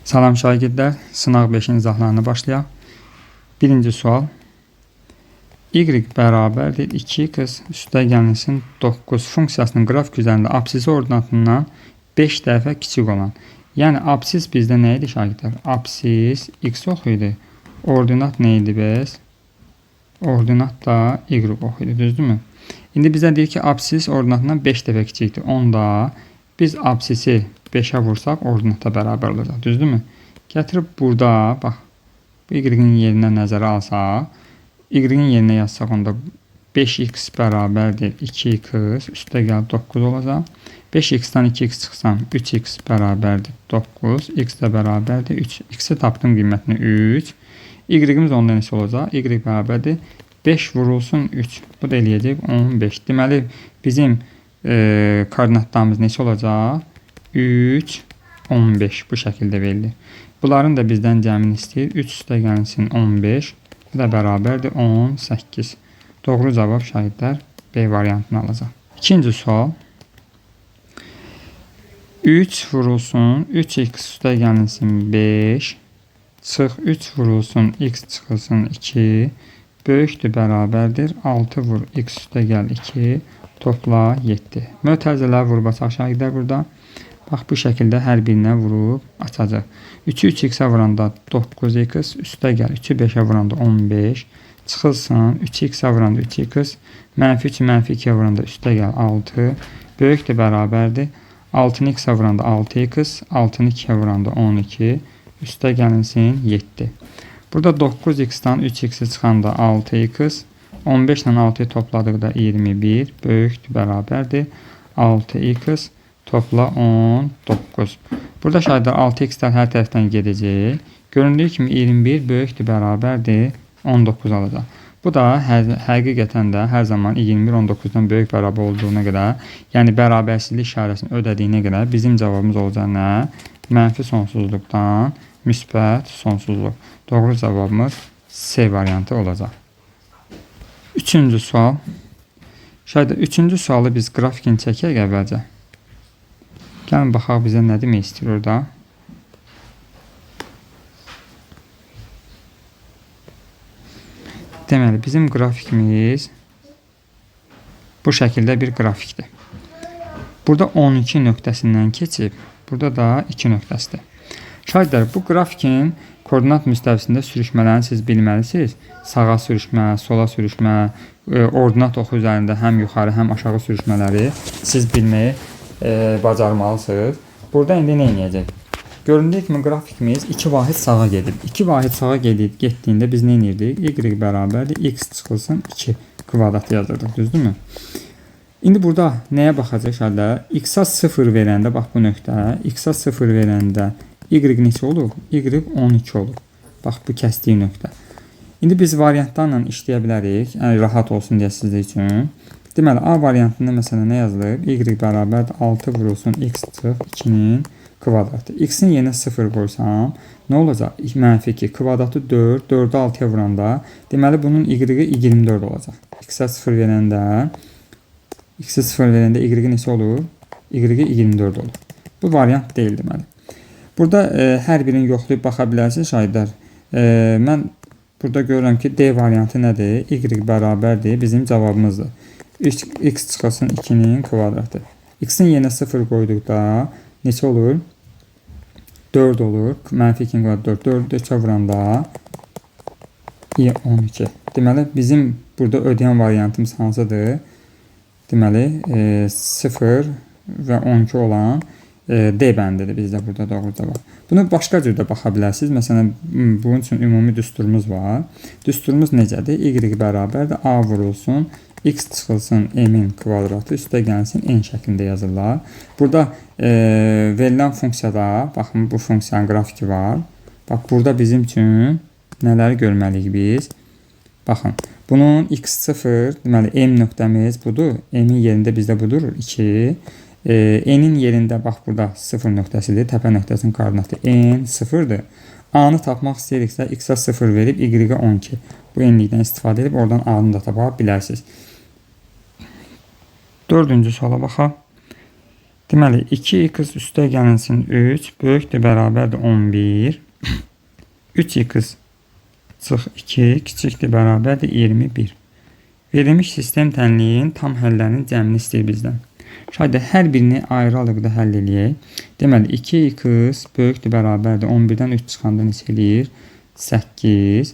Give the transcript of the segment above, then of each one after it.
Salam şagirdlər, sınaq 5-in izahlarına başlayaq. Birinci sual. Y bərabərdir 2x üstəgəlsin 9 funksiyasının qrafik üzərində absisi ordinatından 5 dəfə kiçik olan. Yəni absis bizdə nə idi şagirdlər? Absis x ox idi. Ordinat nə idi bəs? Ordinat da y ox idi, düzdürmü? İndi bizə deyir ki, absis ordinatından 5 dəfə kiçikdir. Onda biz absisi 5'ə vursaq ordinata bərabər olacaq, düzdürmü? Gətirib burada, bax, bu y-in yerinə nəzərə alsaq, y-in yerinə yazsaq, onda 5x bərabərdir 2x, üstə gəl 9 olacaq. 5x-dan 2x çıxsam, 3x bərabərdir 9, x də bərabərdir 3. X-i tapdım qiymətini 3. Y-imiz onda nəsə olacaq? Y bərabərdir 5 vurulsun 3. Bu da eləyəcək 15. Deməli, bizim koordinatlarımız neçə olacaq? 3, 15 bu şəkildə verilir. Bunların da bizdən cəmini istəyir. 3 üstə gəlsin 15. Bu da bərabərdir 18. Doğru cavab şagirdlər B variantını alacaq. İkinci sual. 3 vurulsun 3x üstə gəlsin 5. Çıx 3 vurulsun x çıxılsın 2. Böyükdür bərabərdir 6 vur x üstə gəl 2. Topla 7. Mötərizələr vurub açaq şagirdlər burada. Bax, bu şəkildə hər birinə vurub açacaq. 3'ü 3x-ə vuranda 9x, üstə gəl 3'ü 5'ə vuranda 15, çıxılsın 3x-ə vuranda 3x, mənfi 3'ü mənfi 2'ə vuranda üstə gəl 6, böyükdür bərabərdir. 6'nı x-ə vuranda 6x, 6'nı 2'ə vuranda 12, üstə gəlinsin 7. Burada 9x-dan 3x-i çıxanda 6x, 15 ilə 6'yı topladıqda 21, böyükdür bərabərdir 6x, topla 19. Burada şahirdlər 6x-lər hər tərəfdən gedəcək. Göründüyü kimi 21 böyükdür bərabərdir 19 alacaq. Bu da həqiqətən də hər zaman 21 19-dan böyük bərabər olduğuna görə, yəni bərabərsizlik işarəsini ödədiyinə görə bizim cavabımız olacaq nə? Mənfi sonsuzluqdan müsbət sonsuzluq. Doğru cavabımız C variantı olacaq. Üçüncü sual. Şahirdlər, üçüncü sualı biz grafikini çəkək əvvəlcə. Gəlin baxaq bizə nə demək istəyir orada. Deməli, bizim qrafikimiz bu şəkildə bir qrafikdir. Burada 12 nöqtəsindən keçib, burada da 2 nöqtəsidir. Şahirdlər, bu grafikin koordinat müstəvisində sürüşmələrini siz bilməlisiniz. Sağa sürüşmə, sola sürüşmə, ordinat oxu üzərində həm yuxarı, həm aşağı sürüşmələri siz bilməyi bacarmalısınız. Burada indi nə edəcək? Göründüyü kimi qrafikimiz 2 vahid sağa gedir. 2 vahid sağa getdiyində biz nə edirdik? Y bərabərdir x çıxılsın 2 kvadrat yazırdıq, düzdürmü? İndi burada nəyə baxacaq şəhərlər? X-a 0 verəndə, bax bu nöqtə, X-a 0 verəndə Y neçə olur? Y 12 olur. Bax bu kəsdiyi nöqtə. İndi biz variantlarla işləyə bilərik, yəni rahat olsun deyə sizin üçün. Deməli, A variantında məsələn nə yazılıb? Y bərabərdir 6 vurulsun x çıx 2-nin kvadratı. X-in yerinə 0 qoysam, nə olacaq? Mənfi 2, kvadratı 4, 4'ü 6'ya vuranda, deməli bunun y-i 24 olacaq. X-ə 0 verəndə, y-i neçə olur? Y-i 24 olur. Bu variant deyil deməli. Burada hər birini yoxlayıb baxa bilərsiniz şahidlər. Mən burada görürəm ki, D variantı nədir? Y bərabərdir, bizim cavabımızdır. X çıxılsın 2'nin kvadratı. X-in yerinə 0 qoyduqda neçə olur? 4 olur. Mənfi 2'nin kvadratı 4. 4'ə vuranda 12. Deməli, bizim burada ödəyən variantımız hansıdır? Deməli, 0 və 12 olan D bəndidir bizdə burada doğru cavab. Bunu başqa cürdə baxa bilərsiniz. Məsələn, bunun üçün ümumi düsturumuz var. Düsturumuz necədir? Y bərabərdir A vurulsun x çıxılsın m-in kvadratı üstə gəlsin n şəklində yazırlar. Burada verilən funksiyada, baxın bu funksiyanın qrafiki var. Bax, burada bizim üçün nələri görməliyik biz? Baxın, bunun x0, deməli m nöqtəmiz budur. M-in yerində bizdə budur 2. N'in yerində bax burada 0 nöqtəsidir. Təpə nöqtəsinin koordinatı n 0'dır. A-nı tapmaq istəyiriksə x-a 0 verib y-ə 12. Bu n-likdən istifadə edib oradan A-nı da tapa bilərsiniz. Dördüncü suala baxaq. Deməli 2x üstə gəlinsin 3 böyükdür bərabərdir 11. 3x çıx 2 kiçikdir bərabərdir 21. Verilmiş sistem tənliyin tam həllərinin cəmini istəyir bizdən. Şayda hər birini ayrı-ayrılıqda həll eləyək. Deməli 2x böyükdür bərabərdir 11-dən 3 çıxanda neçə eləyir? 8.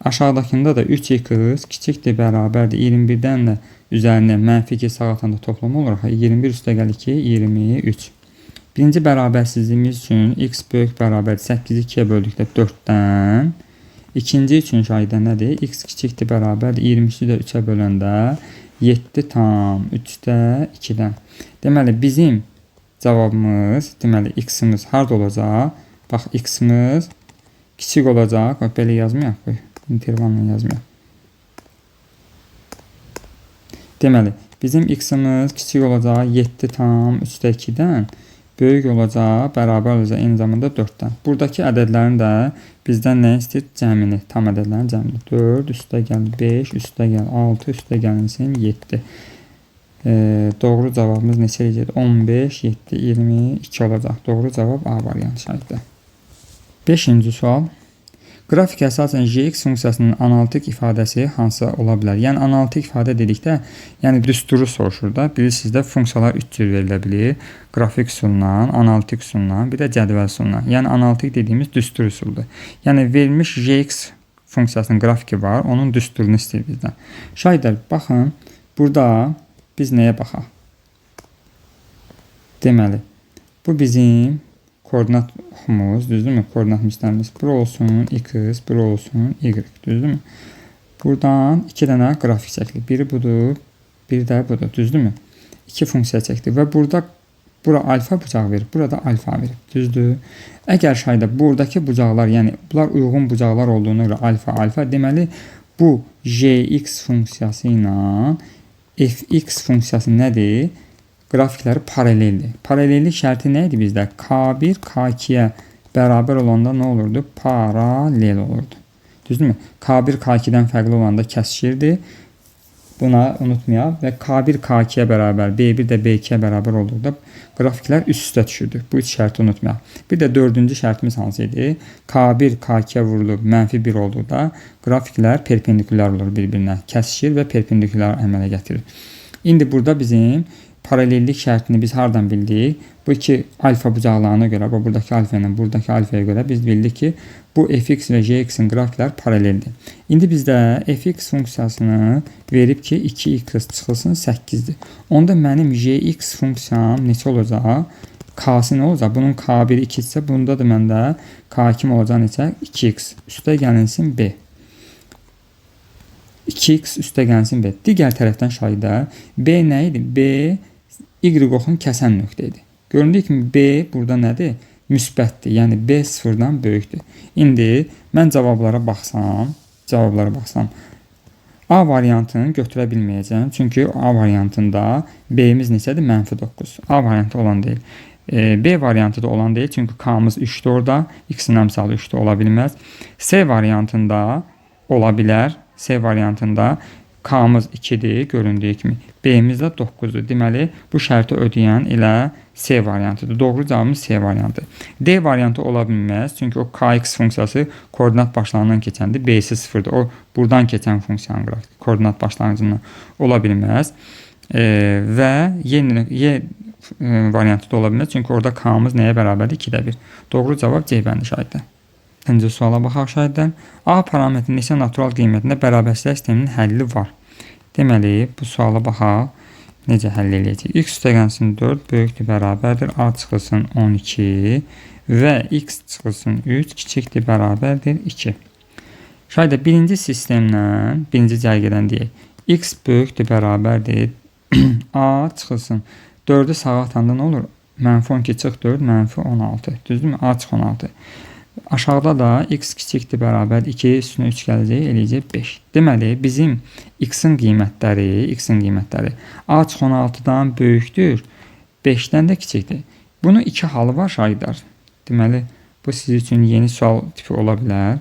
Aşağıdakında da 3x kiçikdir bərabərdir 21-dən də üzərinə mənfi 2 sağ atanda toplama olaraq 21 üstə gəl 2 23. Birinci bərabərsizliyimiz üçün x böyük bərabər 8-i 2-yə böldükdə 4-dən. İkinci üçün şayda nədir? X kiçikdir bərabərdir 23-ü də 3-ə böləndə 7 tam 3-də 2-dən. Deməli bizim cavabımız, deməli x-imiz harda olacaq? Bax x-imiz kiçik olacaq. Bax belə yazmayaq. İntervalla yazmayaq. Deməli bizim x-imiz kiçik olacaq 7 tam 3-də 2-dən. Böyük olacaq, bərabər olacaq eyni zamanda 4-dən. Buradakı ədədlərin də bizdən nə istəyir? Cəmini, tam ədədlərin cəmini. 4 üstə gəl 5, üstə gəl 6, üstə gəlinsin 7. Doğru cavabımız neçə eləyəcək? 15, 7, 22 olacaq. Doğru cavab A variantı şəhiddə. 5-ci sual. Qrafik əsasən gx funksiyasının analitik ifadəsi hansı ola bilər? Yəni analitik ifadə dedikdə, yəni düsturu soruşur da. Bilirsiniz də funksiyalar 3 cür verilə bilir. Qrafik üsulundan, analitik üsulundan, bir də cədvəl üsulundan. Yəni analitik dediyimiz düstur üsuldur. Yəni verilmiş gx funksiyasının qrafiki var, onun düsturunu istəyir bizdən. Şayda baxın, burada biz nəyə baxaq? Deməli, bu bizim koordinat oxumuz, düzdürmü? Koordinat mislərimiz. Bura olsun x, bura olsun y, düzdürmü? Buradan 2 dənə qrafik çəkilir. Biri budur, biri də budur, düzdürmü? 2 funksiya çəkdik və burada bura alfa bucağı verir, burada alfa verir, düzdür? Əgər şayda buradakı bucaqlar, yəni bunlar uyğun bucaqlar olduğuna görə alfa, alfa, deməli bu gx funksiyası ilə fx funksiyası nədir? Qrafikləri paraleldir. Paralellik şərti nə idi bizdə? K1 K2-yə bərabər olanda nə olurdu? Paralel olurdu. Düzdürmü? K1 K2-dən fərqli olanda kəsişirdi. Buna unutmayaq və K1 K2-yə bərabər, B1 də B2-yə bərabər olduqda qrafiklər üst-üstə düşürdü. Bu üç şərti unutmayaq. Bir də dördüncü şərtimiz hansı idi? K1 K2-yə vurulub mənfi 1 olduqda qrafiklər perpendikulyar olur bir-birinə. Kəsişir və perpendikulyar əmələ gətirir. İndi burada bizim paralellik şərtini biz hardan bildik? Bu iki alfa bucaqlarına görə, buradakı alfa ilə buradakı alfaya görə biz bildik ki, bu fx və gx-in qrafiklər paraleldir. İndi bizdə fx funksiyasını verib ki, 2x çıxılsın 8-dir. Onda mənim gx funksiyam neçə olacaq? K-sı nə olacaq? Bunun k1 2 isə, bunda da məndə k2 olacaq neçə? 2x. Üstə gəlinsin b. 2x üstə gəlsin b. Digər tərəfdən şayda b nə idi? B y-oxun kəsən nöqtə idi. Göründüyü kimi b burada nədir? Müsbətdir. Yəni b sıfırdan böyükdür. İndi mən cavablara baxsam, A variantını götürə bilməyəcəm. Çünki A variantında b-imiz neçədir? -9. A variantı olan deyil. B variantı da olan deyil. Çünki k-mız 3'dür orada. X-in əmsalı 3'də ola bilməz. C variantında ola bilər. C variantında k-mız 2'dir, göründüyü kimi. B-miz də 9'dur. Deməli, bu şərti ödəyən elə C variantıdır. Doğru cavabımız C variantı. D variantı ola bilməz. Çünki o kx funksiyası koordinat başlanğından keçəndir. B-si 0'dır. O, buradan keçən funksiyanın qrafiki koordinat başlanğıcından ola bilməz. Və Y variantı da ola bilməz. Çünki orada k-mız nəyə bərabərdir? 2'də 1. Doğru cavab C bəndi şahiddə. İkinci suala baxaq şahiddən. A parametrinin neçə natural qiymətində bərabərsizlik sisteminin həlli var? Deməli, bu suala baxaq. Necə həll eləyəcək? X üstə gəlsin 4 böyükdür bərabərdir. A çıxılsın 12 və x çıxılsın 3 kiçikdir bərabərdir 2. Şayda birinci sistemlə, birinci cərgədən deyək. X böyükdür bərabərdir. A çıxılsın 4'ü sağa atanda nə olur? -12 çıx 4, -16. Düzdürmü? A çıx 16. Aşağıda da x kiçikdir bərabər 2 üstünə 3 gələcək, eləyəcək 5. Deməli, bizim x-in qiymətləri A çıx 16-dan böyükdür, 5-dən də kiçikdir. Bunun iki halı var şahidlər. Deməli, bu siz üçün yeni sual tipi ola bilər.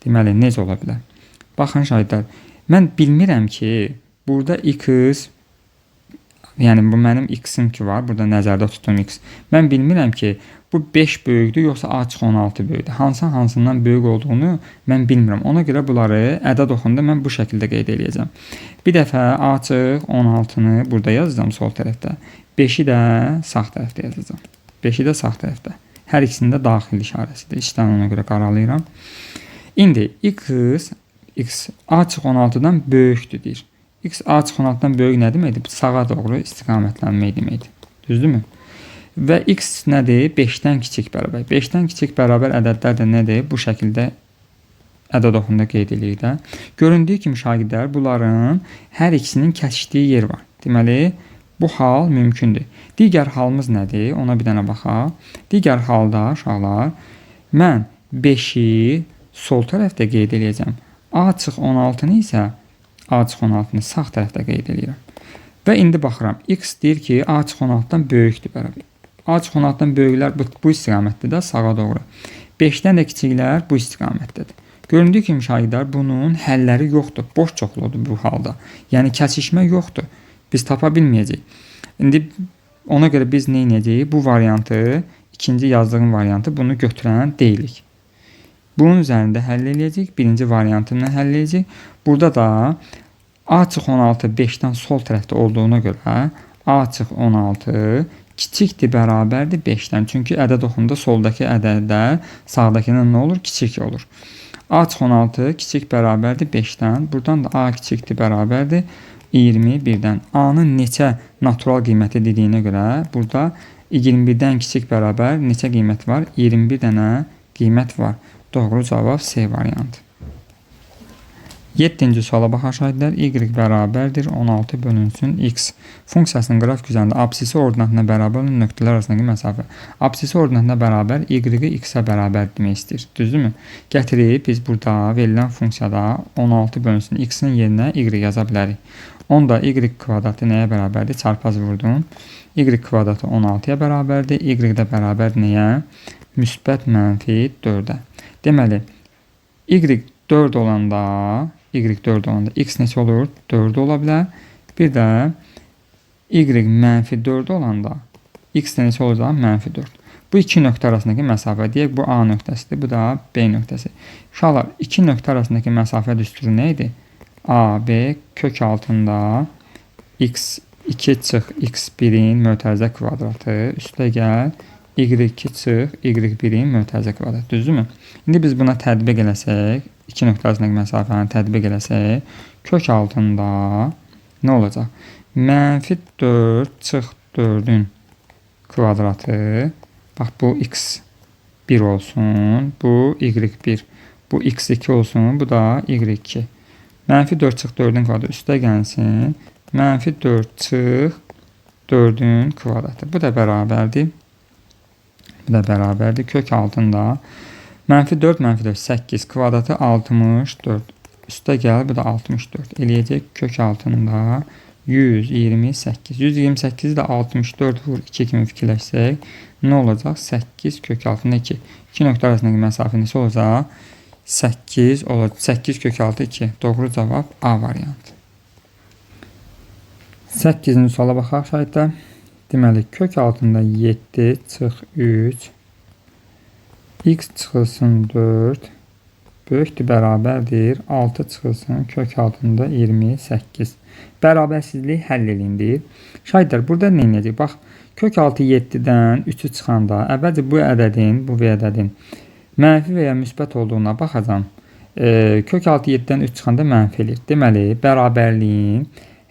Deməli, necə ola bilər? Baxın şahidlər, mən bilmirəm ki, burada x Yəni bu mənim x-im ki var. Burada nəzərdə tutduğum x. Mən bilmirəm ki, bu 5 böyükdür yoxsa A çıxı 16 böyükdür. Hansından böyük olduğunu mən bilmirəm. Ona görə bunları ədəd oxunda mən bu şəkildə qeyd edəcəm. Bir dəfə A çıxı 16-nı burada yazacağam sol tərəfdə. 5-i də sağ tərəfdə yazacağam. 5-i də sağ tərəfdə. Hər ikisinin də daxil işarəsidir. İşdən ona görə qaralayıram. İndi x A çıxı 16-dan böyükdür deyir. X A çıxı 16-dan böyük nə deməkdir? Sağa doğru istiqamətlənmək deməkdir. Düzdürmü? Və x nədir? 5-dən kiçik bərabər. 5-dən kiçik bərabər ədədlər də nədir? Bu şəkildə ədəd oxunda qeyd edirik də. Göründüyü kimi şagirdlər bunların hər ikisinin kəsişdiyi yer var. Deməli, bu hal mümkündür. Digər halımız nədir? Ona bir dənə baxaq. Digər halda uşaqlar, mən 5-i sol tərəfdə qeyd edəcəm. A çıx 16-nı isə A çıx 16-nı sağ tərəfdə qeyd edirəm. Və indi baxıram. X deyir ki, A çıx 16-dan böyükdür bərabər. A çıx 16-dan böyüklər bu istiqamətdə də sağa doğru. 5-dən də kiçiklər bu istiqamətdədir. Göründüyü kimi şagirdlər bunun həlləri yoxdur. Boş çoxludur bu halda. Yəni kəsişmə yoxdur. Biz tapa bilməyəcəyik. İndi ona görə biz nə edəcəyik? Bu variantı, ikinci yazdığım variantı bunu götürən deyilik. Bunun üzərində həll edəcəyik. Birinci variantını həll edəcəyik. Burada da A çıx 16 5-dən sol tərəfdə olduğuna görə A çıx 16 kiçikdir, bərabərdir 5-dən. Çünki ədəd oxunda soldakı ədədlər sağdakından nə olur? Kiçik olur. A çıx 16 kiçik bərabərdir 5-dən. Buradan da A kiçikdir, bərabərdir 21-dən. A-nın neçə natural qiyməti dediyinə görə burada 21-dən kiçik bərabər neçə qiymət var? 21 dənə qiymət var. Doğru cavab C variantı. 7-ci suala baxaq şahidlər. Y bərabərdir 16 bölünsün x. Funksiyasının qrafik üzərində absisi ordinatına bərabər olan nöqtələr arasındakı məsafə. Absisi ordinatına bərabər y-i x-ə bərabər demək istəyir. Düzdürmü? Gətirib biz burada verilən funksiyada 16 bölünsün x-in yerinə y yaza bilərik. Onda y kvadratı nəyə bərabərdir? Çarpaz vurdum. Y kvadratı 16-ya bərabərdir. Y də bərabər nəyə? Müsbət mənfi 4-ə. Deməli, y 4 olanda x neçə olur? 4 ola bilər. Bir də y mənfi 4 olanda x neçə olacaq? Mənfi 4. Bu iki nöqtə arasındakı məsafə deyək, bu A nöqtəsidir, bu da B nöqtəsi. Uşaqlar, iki nöqtə arasındakı məsafə düsturu nə idi? A, B kök altında x2 çıx x1-in mötərizə kvadratı üstə gəl y2 çıx y1-in mötərizə kvadratı. Düzdürmü? İndi biz buna tətbiq eləsək, iki nöqtə arasındakı məsafəni tətbiq eləsək, kök altında nə olacaq? Mənfi 4 çıx 4-ün kvadratı. Bax, bu x1 olsun, bu y1, bu x2 olsun, bu da y2. Mənfi 4 çıx 4-ün kvadratı üstə gəlsin. Mənfi 4 çıx 4-ün kvadratı. Bu da bərabərdir. Bu da bərabərdir. Kök altında mənfi 4, mənfi 4, 8 kvadratı 64. Üstə gəl, bu da 64. Eləyəcək kök altında 128. 128-i də 64 vur 2 kimi fikirləşsək, nə olacaq? 8 kök altında 2. 2 nöqtə arasındakı məsafə neçə olacaq? 8 olacaq. 8 kök altı 2. Doğru cavab A variantı. 8-ci suala baxaq şahidlər. Deməli, kök altında 7 çıx 3 x çıxılsın 4 böyükdür, bərabərdir 6 çıxılsın kök altında 28. Bərabərsizlik həll edildi. Şahidlər, burada nə edəcək? Bax, kök altı 7-dən 3-ü çıxanda əvvəlcə bu ədədin, bu ədədin mənfi və ya müsbət olduğuna baxacam. Kök altı 7-dən 3 çıxanda mənfi edir. Deməli, bərabərliyin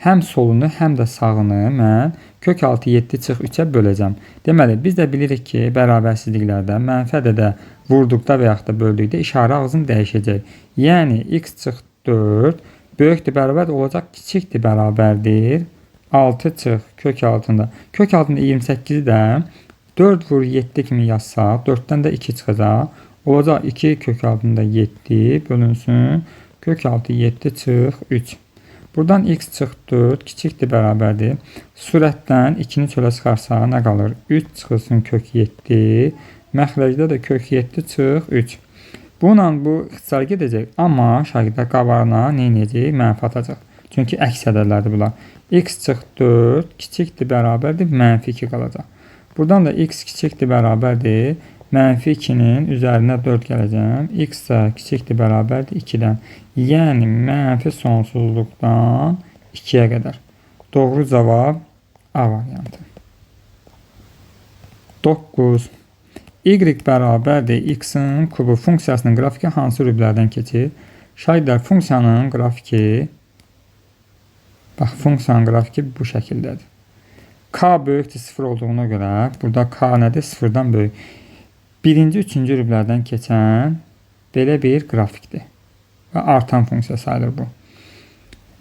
həm solunu, həm də sağını mən kök altı 7 çıx 3-ə böləcəm. Deməli, biz də bilirik ki, bərabərsizliklərdə mənfi ədədə vurduqda və yaxud da böldükdə işarə ağzını dəyişəcək. Yəni, x çıx 4 böyükdür, bərabər olacaq, kiçikdir, bərabərdir 6 çıx kök altında. Kök altında 28-i də 4 vur 7 kimi yazsaq, 4-dən də 2 çıxacaq. Olacaq 2 kök altında 7 bölünsün kök altı 7 çıx 3. Buradan x çıx 4 kiçikdir, bərabərdir. Sürətdən 2-ni çölə çıxarsaq nə qalır? 3 çıxılsın kök 7. Məxrəcdə də kök 7 çıx 3. Bununla bu ixtisar gedəcək. Amma şagirdlər qabarına nə edəcək? Mənfi atacaq. Çünki əks ədədlərdir bunlar. X çıx 4 kiçikdir, bərabərdir, -2 qalacaq. Buradan da x kiçikdir, bərabərdir, -2-nin üzərinə 4 gələcəm. X isə kiçikdir, bərabərdir 2-dən. Yəni mənfi sonsuzluqdan 2-yə qədər. Doğru cavab A variantı. 9. Y bərabərdir x-in kubu funksiyasının qrafiki hansı rüblərdən keçir? Şahiddlər, funksiyanın qrafiki, bax, funksiyanın qrafiki bu şəkildədir. K böyükdür 0 olduğuna görə, burada K nədir? 0-dan böyük. Birinci, üçüncü rüblərdən keçən belə bir qrafikdir. Və artan funksiya sayılır bu.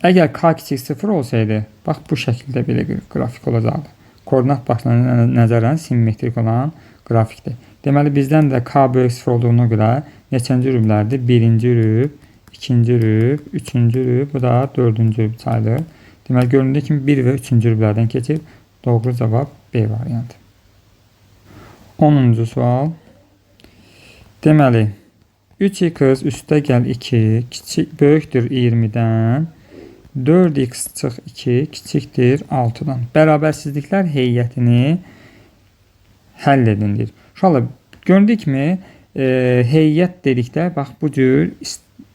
Əgər K kiçik 0 olsaydı, bax, bu şəkildə belə bir qrafik olacaqdı. Koordinat başlarına nəzərən simmetrik olan qrafikdir. Deməli, bizdən də K böyük 0 olduğuna görə neçənci rüblərdir? Birinci rüb, ikinci rüb, üçüncü rüb, bu da dördüncü rüb sayılır. Deməli, göründüyü kimi 1 və 3-cü rüblərdən keçir. Doğru cavab B variantı. 10-cu sual. Deməli, 3x üstə gəl 2 böyükdür 20-dən, 4x çıx 2 kiçikdir 6-dan. Bərabərsizliklər heyətini həll edindir. Uşaqlar, göründüyü kimi heyət dedikdə, bax, bu cür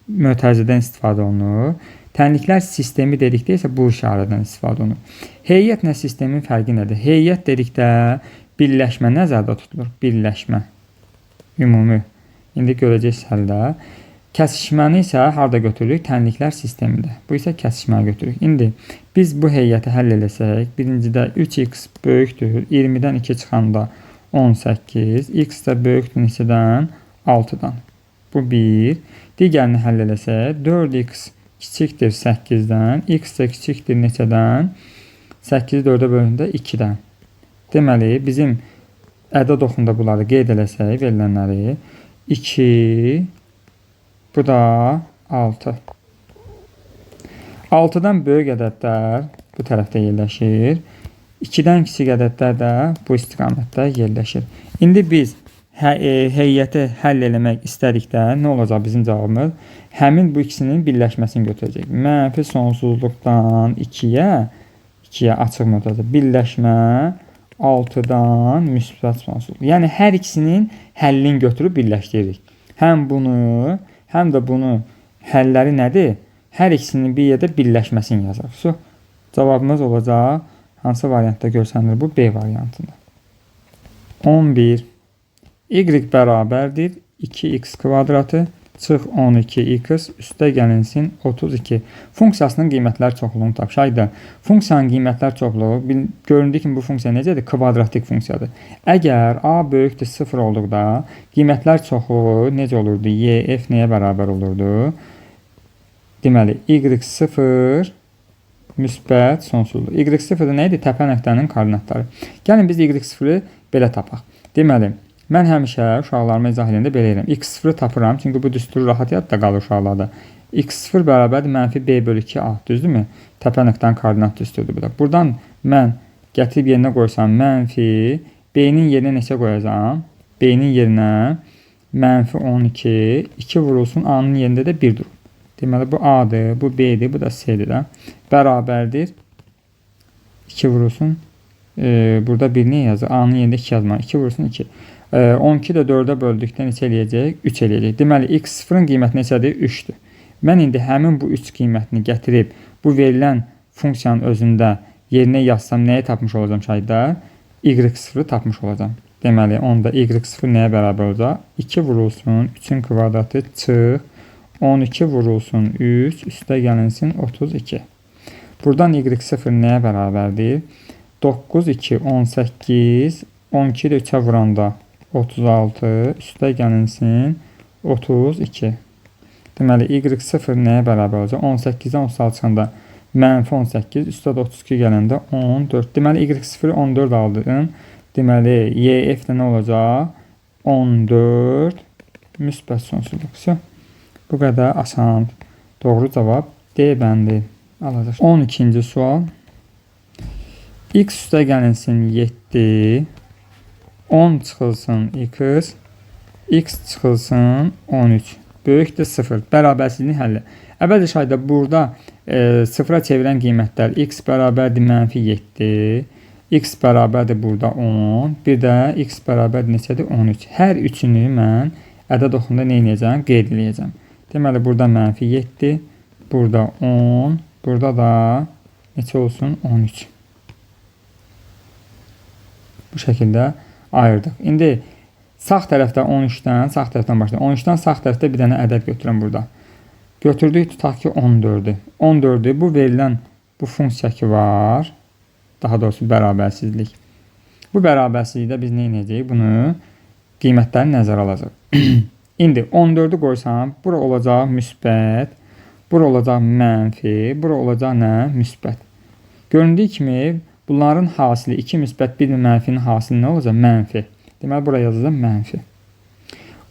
mötərizədən istifadə olunur. Tənliklər sistemi dedikdə isə bu işarədən istifadə olunur. Heyətlə sistemin fərqi nədir? Heyət dedikdə birləşmə nəzərdə tutulur. Birləşmə. Ümumi. İndi görəcəksiniz həldə. Kəsişməni isə harada götürürük? Tənliklər sistemində. Bu isə kəsişməni götürürük. İndi biz bu heyəti həll eləsək, birincidə 3x böyükdür 20-dən 2 çıxanda 18, x də böyükdür neçədən? 6-dan. Bu 1. Digərini həll eləsək, 4x kiçikdir 8-dən, x də kiçikdir neçədən? 8-i 4-ə bölündə 2-dən. Deməli, bizim ədəd oxunda bunları qeyd eləsək, verilənləri 2, bu da 6. 6-dan böyük ədədlər bu tərəfdə yerləşir. 2-dən kiçik ədədlər də bu istiqamətdə yerləşir. İndi biz heyəti həll eləmək istədikdə nə olacaq bizim cavabımız? Həmin bu ikisinin birləşməsini götürəcək. Mənfi sonsuzluqdan 2-yə açıq mötərizə. Birləşmə 6-dan müsbət sonsuzluq. Yəni hər ikisinin həllini götürüb birləşdiririk. Həm bunu, həm də bunu həlləri nədir? Hər ikisinin bir yerdə birləşməsini yazırıq. Cavabımız olacaq. Hansı variantda görsənir? Bu B variantında. 11. Y bərabərdir 2x kvadratı çıx 12x üstə gəlinsin 32. Funksiyasının qiymətlər çoxluğunu tap. Şayda funksiyanın qiymətlər çoxluğu göründüyü kimi bu funksiya necədir? Kvadratik funksiyadır. Əgər a böyükdür 0 olduqda qiymətlər çoxluğu necə olurdu? YF nəyə bərabər olurdu? Deməli, y0 müsbət sonsuzluq. Y0 nə idi? Təpə nöqtənin koordinatları. Gəlin biz y0-ı belə tapaq. Deməli, mən həmişə uşaqlarıma izah edəndə belə edirəm. X0 tapıram, çünki bu düstur rahat yadda qalır uşaqlarda. X0 bərabərdir mənfi B bölü 2A, düzdürmü? Təpə nöqtənin koordinat düsturudur bu da. Buradan mən gətirib yerinə qoysam mənfi, B-nin yerinə neçə qoyacağam? B-nin yerinə mənfi 12, 2 vurulsun, A-nın yerində də 1 durur. Deməli, bu A-dır, bu B-dir, bu da C-dir də. Bərabərdir, 2 vurulsun, burada 1 niyə yazır? A-nın yerində 2 yazmaq, 2 vurulsun 2. 12 də 4-ə böldükdə neçə eləyəcək? 3 eləyəcək. Deməli, x0-ın qiyməti neçədir? 3-dür. Mən indi həmin bu 3 qiymətini gətirib bu verilən funksiyanın özündə yerinə yazsam nəyi tapmış olacağım şahidlər? Y0-ı tapmış olacağım. Deməli, onda y0 nəyə bərabər olacaq? 2 vurulsun 3-ün kvadratı çıx 12 vurulsun 3 üstə gəlinsin 32. Buradan y0 nəyə bərabərdir? 9, 2, 18, 12 də 3-ə vuranda 36 üstə gəlinsin 32. Deməli, y0 nəyə bərabər olacaq? 18-dən 36 çıxanda mənfi 18, üstə də 32 gələndə 14. Deməli, y0 14 aldın. Deməli, YF də nə olacaq? 14 müsbət sonsuzluq. Bu qədər asan. Doğru cavab D bəndi alacaq. 12-ci sual. X üstə gəlinsin 7, 10 çıxılsın x, x çıxılsın 13. Böyükdür 0. Bərabərsizliyin həlli. Əvvəlcə şahiddə burada sıfıra çevirən qiymətlər x bərabərdir mənfi 7, x bərabərdir burada 10, bir də x bərabərdir neçədir? 13. Hər üçünü mən ədəd oxunda nə edəcəm? Qeyd edəcəm. Deməli, burada mənfi 7, burada 10, burada da neçə olsun? 13. Bu şəkildə ayırdıq. İndi sağ tərəfdə 13-dən, sağ tərəfdən başlayaq. 13-dən sağ tərəfdə bir dənə ədəd götürəm burada. Götürdük, tutaq ki 14'ü. 14'ü bu verilən bu funksiya ki var. Daha doğrusu bərabərsizlik. Bu bərabərsizlikdə biz nə edəcəyik? Bunu qiymətləri nəzərə alacaq. İndi 14'ü qoysam, bura olacaq müsbət, bura olacaq mənfi, bura olacaq nə? Müsbət. Göründüyü kimi bunların hasili 2 müsbət 1 mənfinin hasili nə olacaq? Mənfi. Deməli, buraya yazacağım mənfi.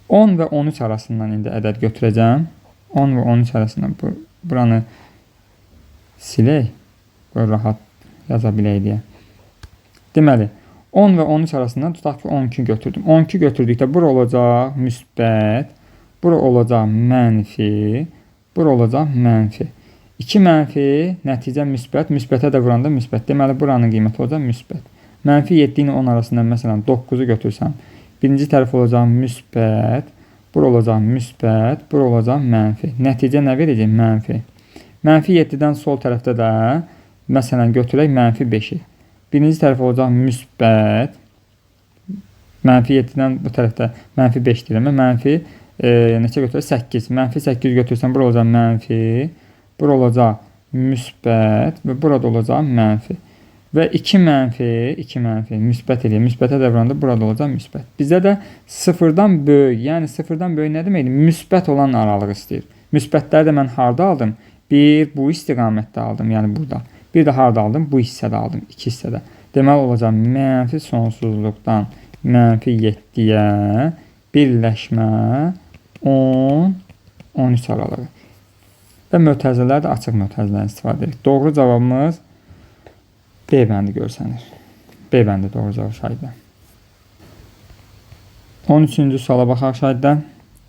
10 və 13 arasından indi ədəd götürəcəm. 10 və 13 arasından buranı silək. Böyle rahat yaza bilək deyə. Deməli, 10 və 13 arasından tutaq ki 12 götürdüm. 12 götürdükdə bura olacaq müsbət, bura olacaq mənfi, bura olacaq mənfi. 2 mənfi, nəticə müsbət, müsbətə də vuranda müsbət. Deməli, buranın qiyməti olacaq müsbət. Mənfi 7 ilə 10 arasından məsələn 9'u götürsəm, birinci tərəf olacaq müsbət, bura olacaq müsbət, bura olacaq mənfi. Nəticə nə verəcək? Mənfi. Mənfi 7'dən sol tərəfdə də məsələn götürək mənfi 5'i. Birinci tərəf olacaq müsbət. Mənfi 7'dən bu tərəfdə mənfi 5 deyirəm. Mənfi neçə götürək? 8. Mənfi 8 götürsəm bura olacaq mənfi, bura olacaq müsbət və burada olacaq mənfi. Və 2 mənfi müsbət eləyir. Müsbətə də vuranda burada olacaq müsbət. Bizdə də sıfırdan böyük, yəni sıfırdan böyük nə deməkdir? Müsbət olan aralıq istəyir. Müsbətləri də mən harda aldım? Bir, bu istiqamətdə aldım, yəni burada. Bir də harda aldım? Bu hissədə aldım, 2 hissədə. Deməli olacaq mənfi sonsuzluqdan mənfi 7'yə birləşmə 10, 13 aralığı. Və mötəzələr də açıq mötəzələrdən istifadə edirik. Doğru cavabımız B bəndi görsənir. B bəndi doğru cavab şahidlə. 13-cü suala baxaq şahidlə.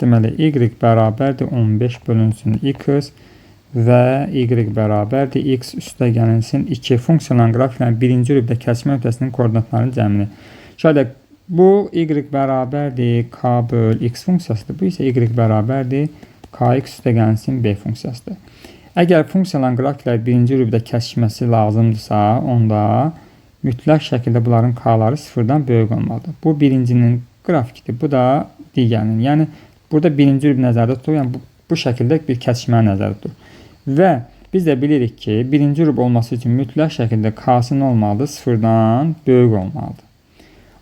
Deməli, y bərabərdir 15 bölünsün x və y bərabərdir x üstə gəlinsin 2 funksiyalan qrafiklərin birinci rübdə kəsmə öhdəsinin koordinatlarının cəmini. Şahidlə, bu y bərabərdir k böl x funksiyasıdır. Bu isə y bərabərdir kx üstə gəlinsin b funksiyasıdır. Əgər funksiyalan qrafiklər birinci rübdə kəsişməsi lazımdırsa, onda mütləq şəkildə bunların k-ları sıfırdan böyük olmalıdır. Bu birincinin grafikidir, bu da digərinin. Yəni, burada birinci rüb nəzərdə tutulur, yəni bu şəkildə bir kəsişməni nəzərdə tutulur. Və biz də bilirik ki, birinci rüb olması üçün mütləq şəkildə k-sının olmalıdır, sıfırdan böyük olmalıdır.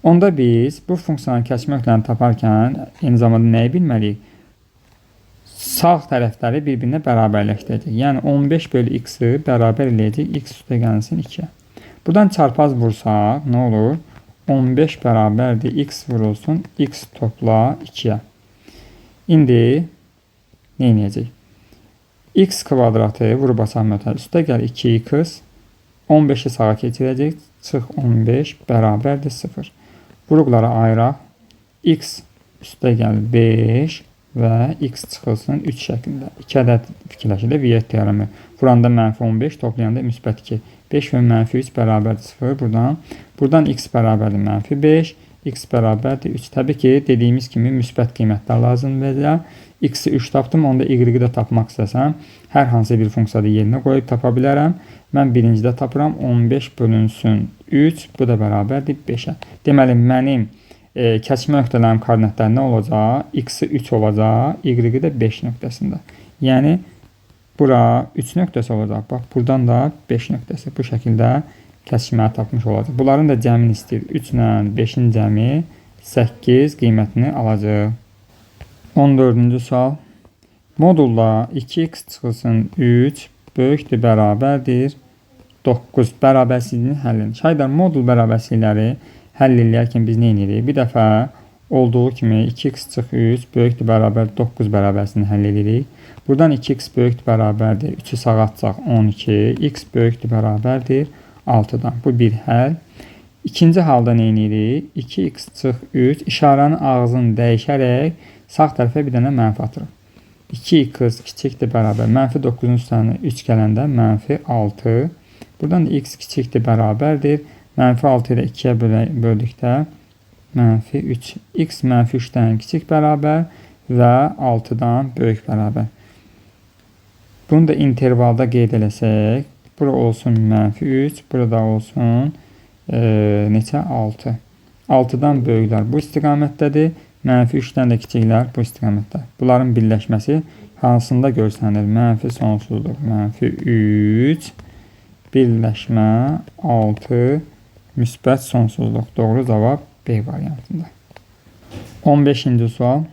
Onda biz bu funksiyanın kəsişmə öhdələrini taparkən eyni zamanda nəyi bilməliyik? Sağ tərəfləri bir-birinə bərabərləşdirəcək. Yəni 15 bölü x-i bərabər eləyəcək x üstə gəlinsin 2'yə. Buradan çarpaz vursaq nə olur? 15 bərabərdir x vurulsun x topla 2'yə. İndi nə edəcək? X kvadratı vurub açan mötəl üstə gəl 2x 15'i sağa keçirəcək. Çıx 15 bərabərdir 0. Vuruqlara ayıraq. X üstə gəl 5 və x çıxılsın 3 şəklində. 2 ədəd fikirləşilir. Viyyət teoremi. Vuranda mənfi 15, toplayanda müsbət 2. 5 və mənfi 3 bərabərdir 0. Buradan x bərabərdir mənfi 5, x bərabərdir 3. Təbii ki, dediyimiz kimi müsbət qiymətlər lazımdır. X-i 3 tapdım, onda y-i də tapmaq istəsəm, hər hansı bir funksiyada yerinə qoyub tapa bilərəm. Mən birincidə tapıram 15 bölünsün 3, bu da bərabərdir 5'ə. Deməli, mənim kəsmə nöqtələrim koordinatları nə olacaq? X-i 3 olacaq, y-i də 5 nöqtəsində. Yəni, bura 3 nöqtəsi olacaq. Bax, buradan da 5 nöqtəsi. Bu şəkildə kəsməyi tapmış olacaq. Bunların da cəmini istəyir. 3 ilə 5'in cəmi 8 qiymətini alacaq. 14-cü sual. Modulla 2x çıxılsın 3 böyükdür bərabərdir 9 bərabərsizliyini həll edin. Şahidlər, modul bərabərsizlikləri həll edərkən biz nə edirik? Bir dəfə olduğu kimi 2x çıx 3 böyükdür bərabər 9 bərabərsizliyini həll edirik. Buradan 2x böyükdür bərabərdir 3'ü sağa atacaq 12, x böyükdür bərabərdir 6'dan. Bu bir həll. İkinci halda nə edirik? 2x çıx 3 işarənin ağzını dəyişərək sağ tərəfə bir dənə mənfi atırıq. 2x kiçikdir bərabər. Mənfi 9-un üstərinə 3 gələndə mənfi 6. Buradan da x kiçikdir bərabərdir. Mənfi 6 ilə 2-yə böldükdə mənfi 3. X mənfi 3-dən kiçik bərabər və 6-dan böyük bərabər. Bunu da intervalda qeyd eləsək, bura olsun mənfi 3, burada olsun neçə? 6. 6-dan böyüklər bu istiqamətdədir. Mənfi 3-dən də kiçiklər bu istiqamətdə. Bunların birləşməsi hansında görsənir? Mənfi sonsuzluq, mənfi 3, birləşmə 6, müsbət sonsuzluq. Doğru cavab B variantında. 15-ci sual.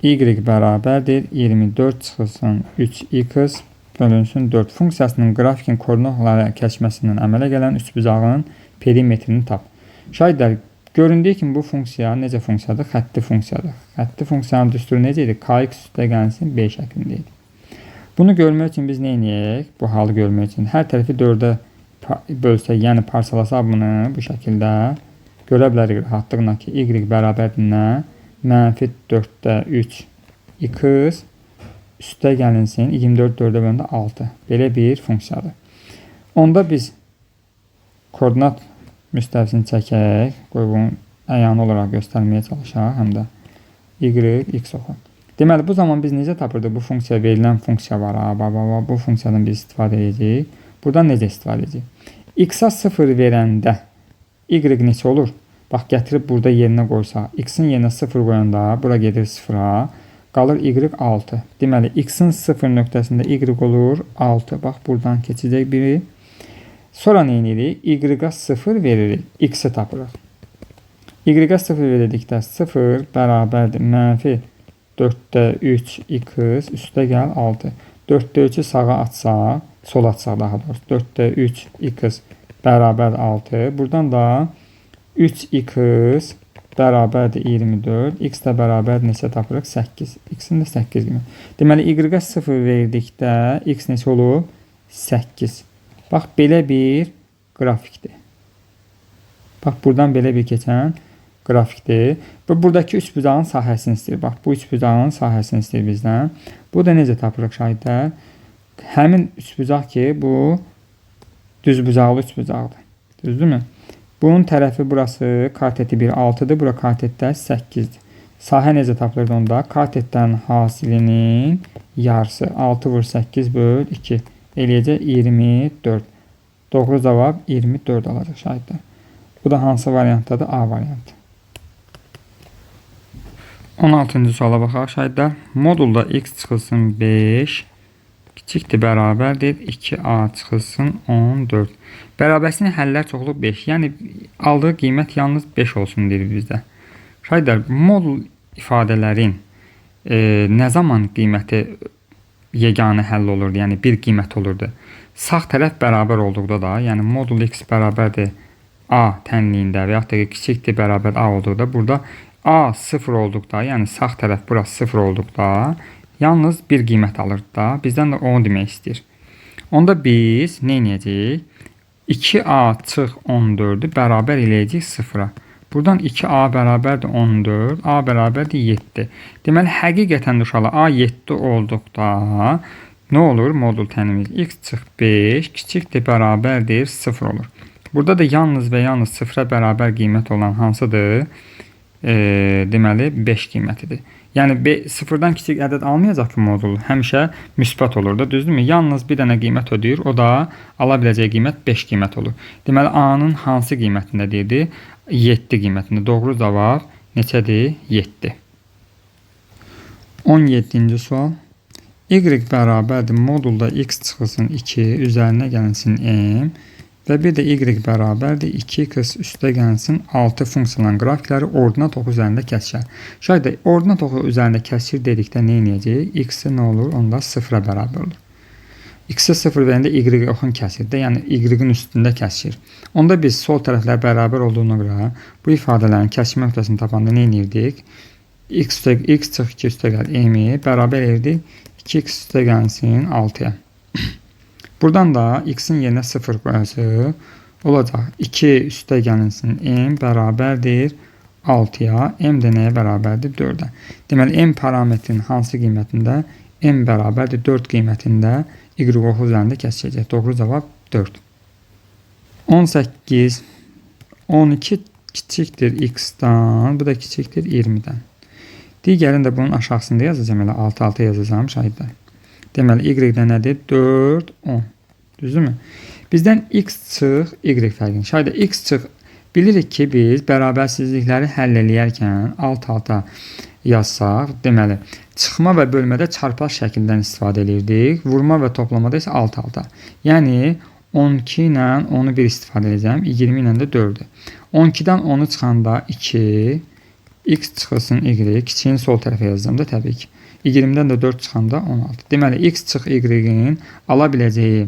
Y bərabərdir 24 çıxılsın 3x bölünsün 4 funksiyasının qrafikin koordinatları kəsməsindən əmələ gələn üçbucağın perimetrini tap. Şahidlər, göründüyü kimi bu funksiya necə funksiyadır? Xətti funksiyadır. Xətti funksiyanın düsturu necə idi? Kx üstə gəlsin B şəklində idi. Bunu görmək üçün biz nə edək? Bu halı görmək üçün hər tərəfi 4-ə bölsək, yəni parçalasaq bunu bu şəkildə görə bilərik rahatlıqla ki, y bərabərdir nə? Mənfi 4-də 3 x üstə gəlinsin 24 4-ə böləndə 6. Belə bir funksiyadır. Onda biz koordinat müstəvisini çəkək. Qoy bunu əyanı olaraq göstərməyə çalışaq. Həm də y, x oxu. Deməli, bu zaman biz necə tapırdıq? Bu funksiya verilən funksiya var. Bu funksiyadan biz istifadə edəcəyik. Buradan necə istifadə edəcəyik? X-a 0 verəndə y neçə olur? Bax, gətirib burada yerinə qoysaq. X-in yerinə 0 qoyanda bura gedir 0-a. Qalır y 6. Deməli, x-in 0 nöqtəsində y olur 6. Bax, buradan keçəcək biri. Sonra nə edirik? Y-a 0 veririk. X-i tapırıq. Y-a 0 verildikdə 0 bərabərdir. Mənfi 4-də 3 x üstə gəl 6. 4-də 3-ü sağa atsaq, sola atsaq daha doğrusu. 4-də 3 x bərabər 6. Buradan da 3x bərabərdir 24. X də bərabər neçə tapırıq? 8. X-in də 8 kimi. Deməli, y-a 0 verdikdə x neçə olur? 8. Bax, belə bir qrafikdir. Bax, buradan belə bir keçən qrafikdir. Və buradakı üçbucağın sahəsini istəyir. Bax, bu üçbucağın sahəsini istəyir bizdən. Bu da necə tapırıq şahidlər? Həmin üçbucaq ki, bu düzbucaqlı üçbucaqdır. Düzdürmü? Bunun tərəfi burası kateti 1, 6-dır. Bura katetdə 8-dir. Sahə necə tapılırdı onda? Katetdən hasilinin yarısı. 6 vur 8 böl 2. Eləyəcək 24. Doğru cavab 24 alacaq şahidlər. Bu da hansı variantdadır? A variantı. 16-cı suala baxaq şahidlər. Modulda x çıxılsın 5 kiçikdir bərabərdir 2a çıxılsın 14. Bərabəsinin həllər çoxluq 5. Yəni aldığı qiymət yalnız 5 olsun deyir bizdə. Şahidlər, modul ifadələrin nə zaman qiyməti yeganə həll olurdu? Yəni bir qiymət olurdu. Sağ tərəf bərabər olduqda da, yəni modul x bərabərdir a tənliyində və yaxud da kiçikdir bərabər a olduqda, burada a 0 olduqda, yəni sağ tərəf burası 0 olduqda, yalnız bir qiymət alır da, bizdən də onu demək istəyir. Onda biz nə edəcəyik? 2a çıx 14-ü bərabər eləyəcək 0-a. Buradan 2a bərabərdir 14, a bərabərdir 7. Deməli, həqiqətən də uşaqlar a 7 olduqda nə olur? Modul tənimiz x çıx 5 kiçikdir bərabərdir 0 olur. Burada da yalnız və yalnız 0-a bərabər qiymət olan hansıdır? Deməli, 5 qiymətidir. Yəni, 0-dan kiçik ədəd almayacaq ki, modul həmişə müsbət olur da, düzdürmü? Yalnız bir dənə qiymət ödəyir, o da ala biləcək qiymət 5 qiymət olur. Deməli, a-nın hansı qiymətində deyildi? 7 qiymətində. Doğru cavab neçədir? 7. 17-ci sual. Y bərabərdir modulda x çıxılsın 2, üzərinə gəlinsin m və bir də y bərabərdir 2x üstə gəlsin 6 funksiyaların qrafikləri ordinat oxu üzərində kəsişər. Şahid, ordinat oxu üzərində kəsir dedikdə nə edəcək? X-i nə olur? Onda 0-a bərabər olur. X-i 0 verəndə y oxun kəsirdə, yəni y-in üstündə kəsir. Onda biz sol tərəflər bərabər olduğuna görə bu ifadələrin kəsişmə nöqtəsini tapanda nə edirdik? X çıx 2 üstə gəl m-i bərabər edirdik 2x üstə gəlsin 6-ya. Buradan da x-in yerinə 0 qoyacaq. Olacaq 2 üstə gəlinsin m bərabərdir 6-ya, m də nəyə bərabərdir? 4-ə. Deməli, m parametrinin hansı qiymətində? M bərabərdir 4 qiymətində y9 üzərində kəsişəcək. Doğru cavab 4. 18, 12 kiçikdir x-dan, bu da kiçikdir 20-dən. Digərini də bunun aşağısında yazacağım, elə 6 yazacağım şahidlər. Deməli, y-də nədir? 4, 10. Düzdürmü? Bizdən x çıx, y fərqini. Şahidlər, x çıx, bilirik ki, biz bərabərsizlikləri həll eləyərkən alt-alta yazsaq, deməli, çıxma və bölmədə çarpaz şəkildən istifadə edirdik. Vurma və toplamada isə alt-alta. Yəni, 12 ilə 10'u bir istifadə edəcəm. 20 ilə də 4'ü. 12-dən 10'u çıxanda 2, x çıxılsın y, kiçiyin sol tərəfə yazacağım da təbii ki. 20-dən də 4 çıxanda 16. Deməli, x çıx y-in ala biləcəyi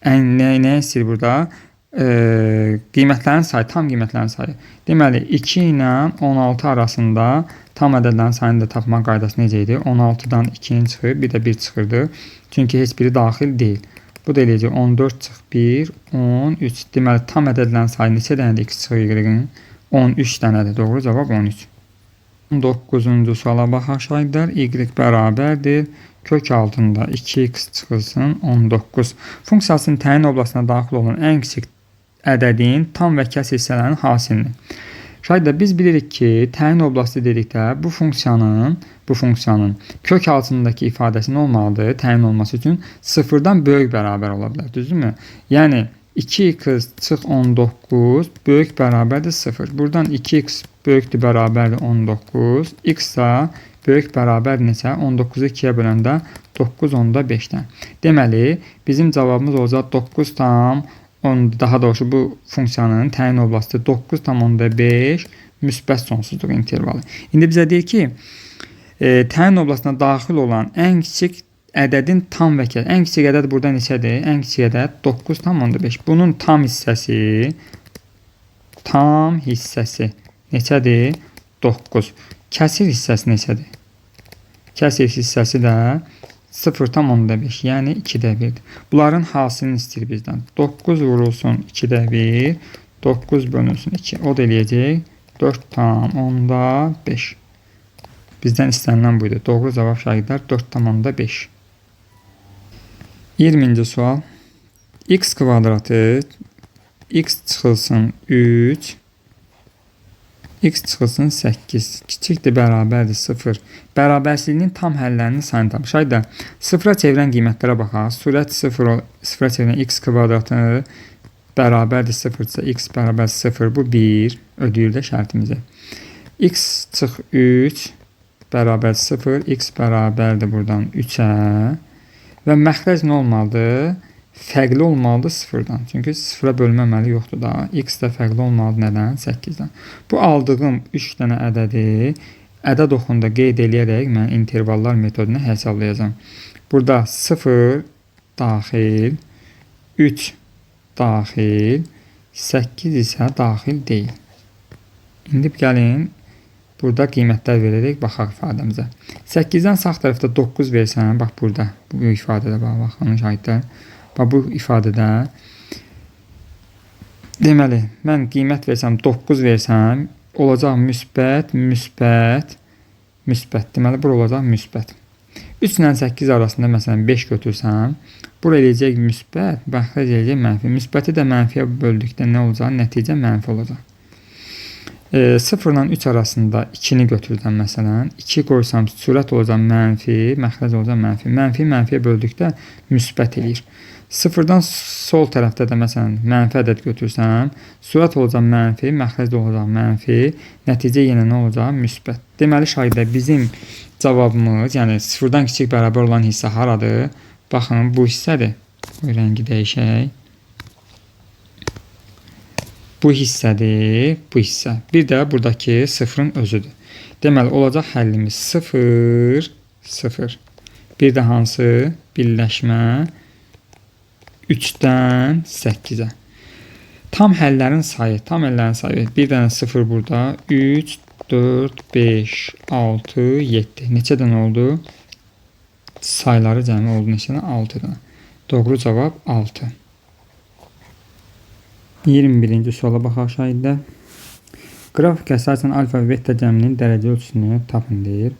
nə istəyir burada? Qiymətlərin sayı, tam qiymətlərin sayı. Deməli, 2 ilə 16 arasında tam ədədlərin sayını da tapmaq qaydası necə idi? 16-dan 2'nin çıxır, bir də 1 çıxırdı. Çünki heç biri daxil deyil. Bu da eləyəcək 14 çıx 1, 13. Deməli, tam ədədlərin sayı neçə dənədir x çıx y-in? 13 dənədir. Doğru cavab 13. 19-cu suala baxaq şahidlər. Y bərabərdir. Kök altında 2x çıxılsın 19. Funksiyasının təyin oblasına daxil olan ən kiçik ədədin tam və kəsr hissələrinin hasilini. Şahidlər, biz bilirik ki, təyin oblasti dedikdə bu funksiyanın kök altındakı ifadəsi nə olmalıdır? Təyin olması üçün 0-dan böyük bərabər ola bilər. Düzdürmü? Yəni 2x çıx 19 böyük bərabərdir 0. Buradan 2x böyükdür bərabərdir 19. X da böyük bərabər neçə? 19'u 2'yə böləndə 9 onda 5'dən. Deməli, bizim cavabımız olacaq 9 tam 10, daha doğrusu bu funksiyanın təyin oblasti 9 tam onda 5 müsbət sonsuzluq intervalı. İndi bizə deyir ki, təyin oblasına daxil olan ən kiçik ədədin tam və kəsr. Ən kiçik ədəd burada neçədir? Ən kiçik ədəd 9 tam onda 5. Bunun tam hissəsi neçədir? 9. Kəsir hissəsi neçədir? Kəsir hissəsi də 0,5, yəni 2'də 1'dir. Bunların hasilini istəyir bizdən. 9 vurulsun 2'də 1, 9 bölünsün 2. O da eləyəcək 4,5. Bizdən istənilən buydu. Doğru cavab şahidlər 4,5. 20-ci sual. X kvadratı x çıxılsın 3, x çıxılsın 8, kiçikdir bərabərdir 0. Bərabərsizliyinin tam həllərinin sayını tapın. Şahidlər, sıfıra çevirən qiymətlərə baxaq. Sürət sıfıra çevirən x kvadratı bərabərdir 0-sa x bərabər 0, bu 1. Ödəyir də şərtimizə. X çıx 3 bərabər 0, x bərabərdir buradan 3'ə. Və məxrəc nə olmalıdır? Fərqli olmalıdır 0-dan. Çünki 0'a bölməməli yoxdur da. X də fərqli olmalıdır nədən? 8-dən. Bu aldığım 3 dənə ədədi ədəd oxunda qeyd eləyərək mən intervallar metodunu hesablayacağım. Burada 0 daxil, 3 daxil, 8 isə daxil deyil. İndi gəlin burada qiymətlər verərək baxaq ifadəmizə. 8-dən sağ tərəfdə 9 versən, bax burada bu ifadədə baxın şahidlər. Bax bu ifadədə deməli mən qiymət versəm 9 versəm olacaq müsbət, müsbət, müsbət. Deməli bura olacaq müsbət. 3 ilə 8 arasında məsələn 5 götürsəm, bura eləyəcək müsbət, məxrəc eləyəcək mənfi. Müsbəti də mənfiyə böldükdə nə olacaq? Nəticə mənfi olacaq. 0 ilə 3 arasında 2'ni götürsəm məsələn, 2 qoysam sürət olacaq mənfi, məxrəc olacaq mənfi. Mənfi mənfiyə böldükdə müsbət eləyir. 0-dan sol tərəfdə də məsələn mənfi ədəd götürsəm, sürət olacaq mənfi, məxrəc olacaq mənfi, nəticə yenə nə olacaq? Müsbət. Deməli şahidlər, bizim cavabımız, yəni 0-dan kiçik bərabər olan hissə haradır? Baxın, bu hissədir. Bu rəngi dəyişək. Bu hissədir, bu hissə. Bir də buradakı 0'ın özüdür. Deməli, olacaq həllimiz 0, 0. Bir də hansı? Birləşmə 3'dən 8'ə. Tam həllərin sayı, bir dənə 0 burada, 3, 4, 5, 6, 7. Neçə dənə oldu? Sayları cəmi oldu neçə dənə? 6 dənə. Doğru cavab 6. 21-ci suala baxaq şahidlər. Qrafik əsasən alfa və beta cəminin dərəcə ölçüsünü tapın deyir.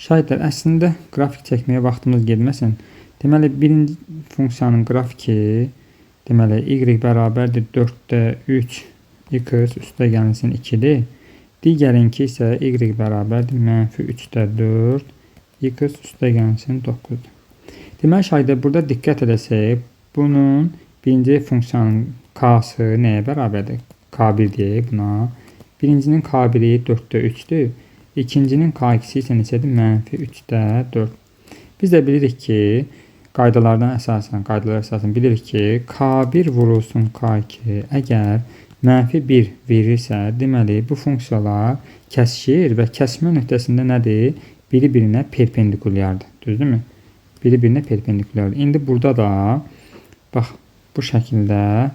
Şahidlər, əslində qrafik çəkməyə vaxtımız getməsin. Deməli, birinci funksiyanın qrafiki, deməli, y bərabərdir 4-də 3 x üstə gəlinsin 2-dir. Digərinki isə y bərabərdir -3-də 4 x üstə gəlinsin 9-dur. Deməli, şahidlər, burada diqqət edəsək, bunun birinci funksiyanın k-sı nəyə bərabərdir? K1 deyək buna. Birincinin k1-i 4-də 3-dür. İkincinin k2-si isə neçədir? -3-də 4. Biz də bilirik ki, qaydalar əsasən bilirik ki, k1 vurulsun k2 əgər -1 verirsə, deməli, bu funksiyalar kəsişir və kəsmə nöqtəsində nədir? Biri birinə perpendikulyardır. Düzdürmü? Biri birinə perpendikulyardır. İndi burada da, bax, bu şəkildə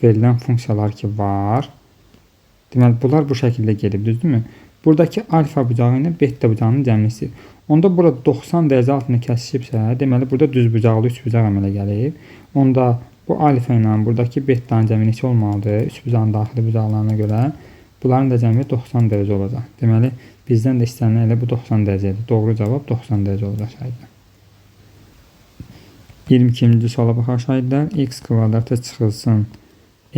verilən funksiyalar ki var. Deməli, bunlar bu şəkildə gedib, düzdürmü? Buradakı alfa bucağı ilə beta bucağının cəmlisi. Onda burada 90 dərəcə altında kəsişibsə, deməli, burada düz bucaqlı 3 bucaq əmələ gəlib. Onda bu alfa ilə buradakı betanın cəmi neçə olmalıdır? 3 bucağın daxili bucaqlarına görə bunların da cəmi 90 dərəcə olacaq. Deməli, bizdən də istənilən elə bu 90 dərəcədir. Doğru cavab 90 dərəcə olacaq şahidlər. 22-ci suala baxaq şahidlər. X kvadratı çıxılsın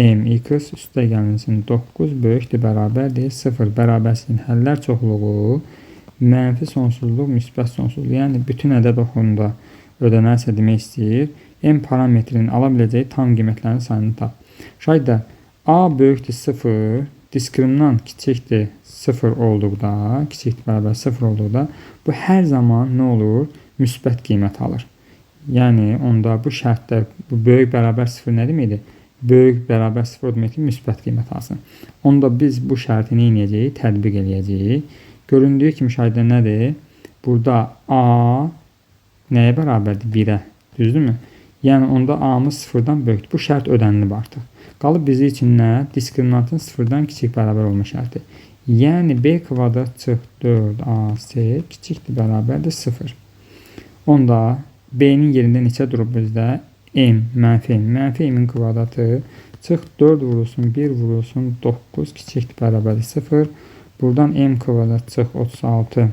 mx üstə gəlinsin 9 böyükdür bərabərdir 0 bərabərsizliyin həllər çoxluğu mənfi sonsuzluq, müsbət sonsuzluq. Yəni, bütün ədəd oxunda ödənərsə demək istəyir. M parametrinin ala biləcəyi tam qiymətlərin sayını tap. Şahidlər, A böyükdür 0, diskriminant kiçikdir 0 olduqda, kiçikdir bərabər 0 olduqda, bu hər zaman nə olur? Müsbət qiymət alır. Yəni, onda bu şərtdə bu böyük bərabər 0 nə deməkdir? Böyük bərabər 0 deməkdir, müsbət qiymət alsın. Onda biz bu şərti nə edəcəyik? Tətbiq edəcəyik. Göründüyü kimi şahidlər nədir? Burada A nəyə bərabərdir? 1-ə. Düzdürmü? Yəni, onda A-mız 0-dan böyükdür. Bu şərt ödənilib artıq. Qalıb bizi üçün nə? Diskriminantın 0-dan kiçik bərabər olma şərti. Yəni, B kvadrat çıx 4AC kiçikdir bərabərdir 0. Onda B-nin yerində neçə durub bizdə? M, mənfi M. Mənfi M-in kvadratı çıx 4 vurulsun, 1 vurulsun, 9 kiçikdir bərabərdir 0. Buradan M kvadrat çıx 36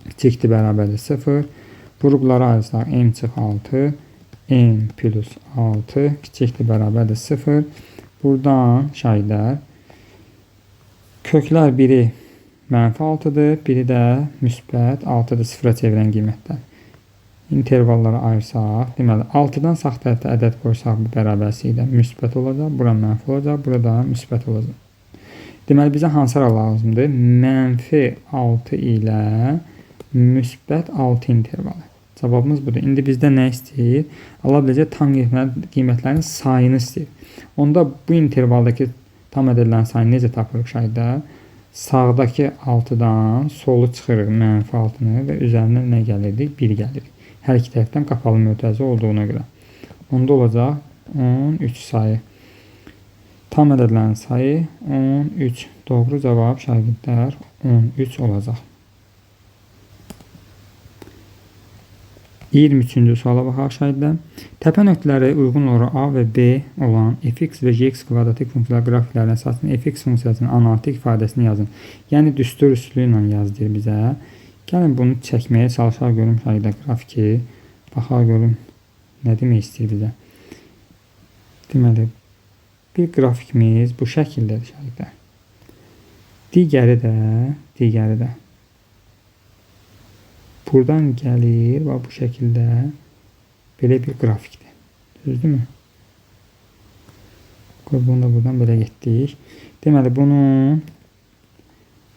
kiçikdir bərabərdir 0. Vurubları ayırsaq M çıx 6, M plus 6 kiçikdir bərabərdir 0. Buradan şahidlər köklər biri mənfi 6-dır, biri də müsbət 6-dır, 0-a çevirən qiymətlər. İntervalları ayırsaq, deməli 6-dan sağ tərəfdə ədəd qoysaq bu bərabərlikdə müsbət olacaq, bura mənfi olacaq, burada müsbət olacaq. Deməli, bizə hansılar lazımdır? Mənfi 6 ilə müsbət 6 intervalı. Cavabımız budur. İndi bizdə nə istəyir? Ala biləcək tam qiymətlərin sayını istəyir. Onda bu intervaldakı tam ədədlərin sayını necə tapırıq şahidlər? Sağdakı 6-dan solu çıxırıq mənfi 6-nı və üzərinə nə gəlirdik? 1 gəlirik. Hər iki tərəfdən qapalı mötərizə olduğuna görə. Onda olacaq 13 sayı. Tam ədədlərin sayı 13. Doğru cavab şagirdlər 13 olacaq. 23-cü suala baxaq şahidlər. Təpə nöqtələri uyğun olaraq A və B olan fx və gx kvadratik funksiyalar qrafiklərinin əsasında fx funksiyasının analitik ifadəsini yazın. Yəni, düstur üsulu ilə yazdır bizə. Gəlin bunu çəkməyə çalışaq görüm şahidlər qrafiki. Baxaq görüm nə demək istəyir bizə. Deməli, bir qrafikimiz bu şəkildədir şahidlər. Digəri də buradan gəlir və bu şəkildə belə bir qrafikdir. Düzdürmü? Bunu da buradan belə getdik. Deməli, bunun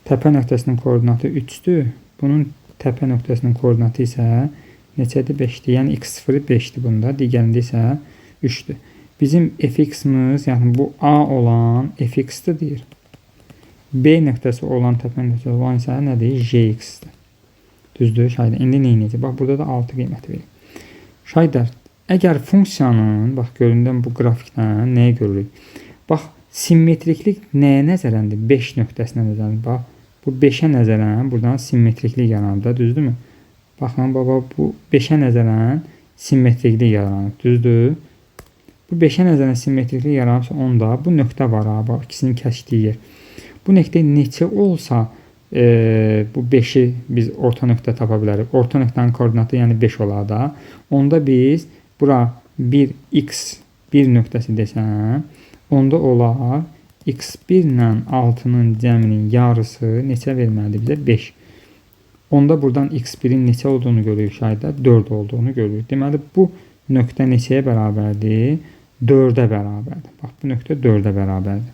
təpə nöqtəsinin koordinatı 3-dür. Bunun təpə nöqtəsinin koordinatı isə neçədir? 5-dir. Yəni, x0 5-dir bunda. Digərində isə 3-dür. Bizim fx-imiz, yəni bu A olan fx-dir deyir. B nöqtəsi olan təpə nöqtəsi olan isə nədir? Jx-dir. Düzdür, şahidlər. İndi nə edəcək? Bax, burada da 6 qiyməti verir. Şahidlər, əgər funksiyanın, bax, göründən bu qrafikdən nəyə görürük? Bax, simmetriklik nəyə nəzərəndir? 5 nöqtəsinə nəzərəndir. Bax, bu 5-ə nəzərən buradan simmetriklik yaranır, düzdürmü? Baxın, baba, bu 5-ə nəzərən simmetriklik yaranır, düzdür? Bu 5-ə nəzərən simmetriklik yaranırsa onda bu nöqtə var, bax, ikisinin kəsdiyi yer. Bu nöqtə neçə olsa bu 5'i biz orta nöqtə tapa bilərik. Orta nöqtənin koordinatı yəni 5 olar da. Onda biz bura 1x1 nöqtəsi desəm, onda olar x1 ilə 6'nın cəminin yarısı neçə verməlidir bizə? 5. Onda buradan x1'in neçə olduğunu görürük şahidlər? 4 olduğunu görürük. Deməli bu nöqtə neçəyə bərabərdir? 4'ə bərabərdir. Bax bu nöqtə 4'ə bərabərdir.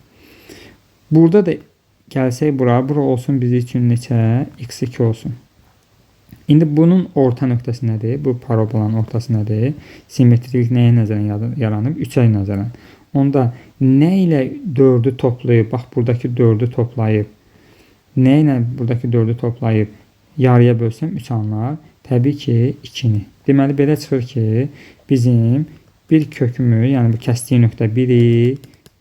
Burada da gəlsək bura olsun bizim üçün neçə? X2 olsun. İndi bunun orta nöqtəsi nədir? Bu parabolanın ortası nədir? Simmetriklik nəyə nəzərən yaranıb? 3'ə nəzərən. Onda nə ilə 4'ü toplayıb, bax buradakı 4'ü toplayıb, nə ilə buradakı 4'ü toplayıb yarıya bölsəm 3 alınır. Təbii ki 2'ni. Deməli belə çıxır ki bizim bir kökümüz, yəni bu kəsdiyi nöqtə 1'i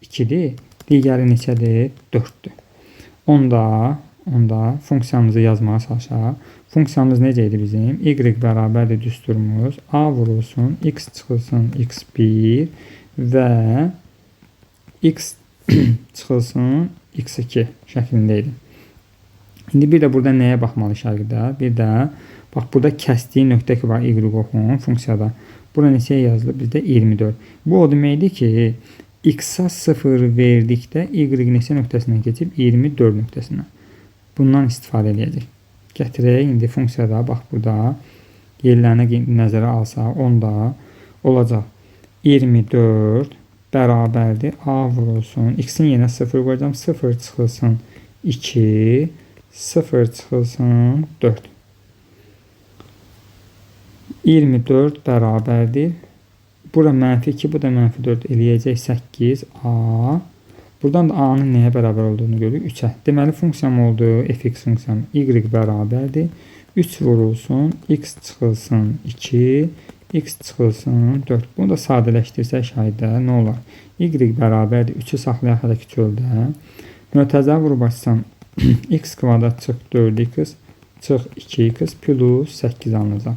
2'dir. Digəri neçədir? 4'dür. Onda funksiyamızı yazmağa çalışaq. Funksiyamız necə idi bizim? Y bərabərdir düsturumuz. A vurulsun, x çıxılsın x1 və x çıxılsın x2 şəklində idi. İndi bir də burada nəyə baxmalı şərqdə? Bir də bax burada kəsdiyi nöqtə ki var y oxun funksiyada. Bura neçə yazılıb? Bizdə 24. Bu o deməkdir ki x-a 0 verdikdə y neçə nöqtəsindən keçib 24 nöqtəsindən. Bundan istifadə edəcək. Gətirək indi funksiyada bax burada yerlərinə nəzərə alsaq, onda olacaq 24 bərabərdir a vurulsun. X-in yenə 0 qoyacağım. 0 çıxılsın 2, 0 çıxılsın 4. 24 bərabərdir. Bura -2, bu da -4 eləyəcək 8a. Buradan da a-nın nəyə bərabər olduğunu görürük? 3'ə. Deməli funksiyam oldu. Fx funksiyam y bərabərdir. 3 vurulsun, x çıxılsın 2, x çıxılsın 4. Bunu da sadələşdirsək şahiddə nə olar? Y bərabərdir. 3'ü saxlayaq hələ ki çöldə. Mötəzə vurub açsam x kvadrat çıx 4x çıx 2x plus 8 alınacaq.